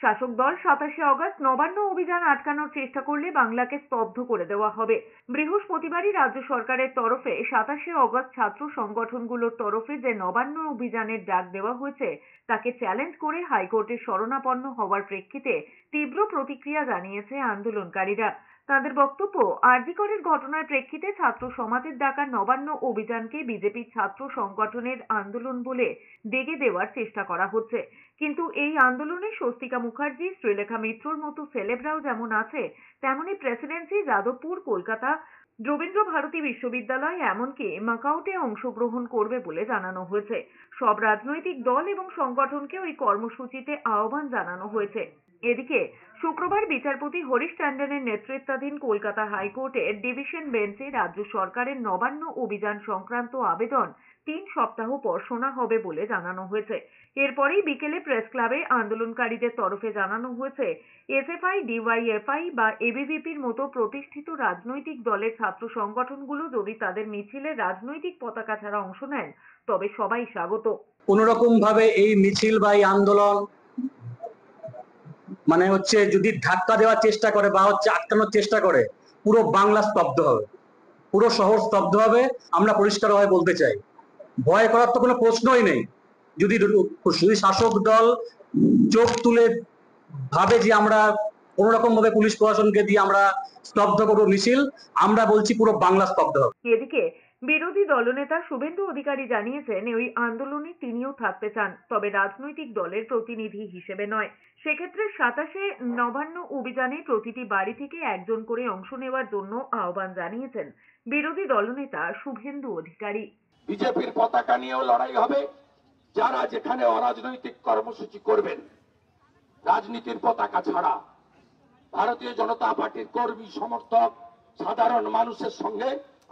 শাসক দল 27শে অগস্ট নবান্ন অভিযান আটকানোর চেষ্টা করলে বাংলাকে স্তব্ধ করে দেওয়া হবে। বৃহস্পতিবারই রাজ্য সরকারের তরফে 27শে অগস্ট ছাত্র সংগঠনগুলোর তরফে যে নবান্ন অভিযানের ডাক দেওয়া হয়েছে তাকে চ্যালেঞ্জ করে হাইকোর্টের শরণাপন্ন হওয়ার প্রেক্ষিতে তীব্র প্রতিক্রিয়া জানিয়েছে আন্দোলনকারীরা। তাদের বক্তব্য, আরজি করের ঘটনার প্রেক্ষিতে ছাত্র সমাজের ডাকা নবান্ন অভিযানকে বিজেপির ছাত্র সংগঠনের আন্দোলন বলে ডেকে দেওয়ার চেষ্টা করা হচ্ছে। কিন্তু এই আন্দোলনে স্বস্তিকা মুখার্জি, শ্রীলেখা মিত্রর মতো সেলেবরাও যেমন আছে, তেমনি প্রেসিডেন্সি, যাদবপুর, কলকাতা, রবীন্দ্র ভারতী বিশ্ববিদ্যালয়, এমনকি মাকাউটে অংশগ্রহণ করবে বলে জানানো হয়েছে। সব রাজনৈতিক দল এবং সংগঠনকে ওই কর্মসূচিতে আহ্বান জানানো হয়েছে। এদিকে শুক্রবার বিচারপতি হরিশ ট্যান্ডনের নেতৃত্বাধীন কলকাতা হাইকোর্টের ডিভিশন বেঞ্চে রাজ্য সরকারের নবান্ন অভিযান সংক্রান্ত আবেদন 3 সপ্তাহ পর শোনা হবে বলে জানানো হয়েছে। এরপরেই বিকেলে প্রেস ক্লাবে আন্দোলনকারীদের তরফে জানানো হয়েছে, এসএফআই, ডিওয়াইএফআই বা এবিভিপির মতো প্রতিষ্ঠিত রাজনৈতিক দলের ছাত্র সংগঠনগুলো যদি তাদের মিছিলে রাজনৈতিক পতাকা ছাড়া অংশ নেন তবে সবাই স্বাগত। কোনোরকম ভাবে এই মিছিল বা এই আন্দোলন যদি ধাক্কা দেওয়ার চেষ্টা করে বা আটকানোর চেষ্টা করে, পুরো বাংলা স্তব্ধ হবে, পুরো শহর স্তব্ধ হবে। আমরা পরিষ্কারভাবে বলতে চাই, ভয় করার তো কোনো প্রশ্নই নেই। যদি শাসক দল চোখ তুলে ভাবে যে আমরা কোন রকম ভাবে পুলিশ প্রশাসনকে দিয়ে আমরা স্তব্ধ করবো মিছিল, আমরা বলছি পুরো বাংলা স্তব্ধ হবে। এদিকে বিরোধী দলনেতা শুভেন্দু অধিকারী জানিয়েছেন, ওই আন্দোলনে তিনিও থাকতে চান, তবে রাজনৈতিক দলের প্রতিনিধি হিসেবে নয়। সেক্ষেত্রে 27শে নবান্ন অভিযানে প্রতিটি বাড়ি থেকে একজন করে অংশ নেওয়ার জন্য আহ্বান জানিয়েছেন বিরোধী দলনেতা শুভেন্দু অধিকারী। বিজেপির পতাকা নিয়েও লড়াই হবে। যারা যেখানে অরাজনৈতিক কর্মসূচি করবেন রাজনীতির পতাকা ছাড়া, ভারতীয় জনতা পার্টির কর্মী, সমর্থক, সাধারণ মানুষের সঙ্গে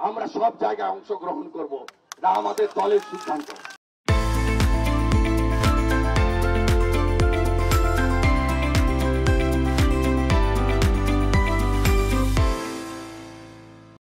আমরা সব জায়গায় অংশগ্রহণ করব। এটা আমাদের দলের সিদ্ধান্ত।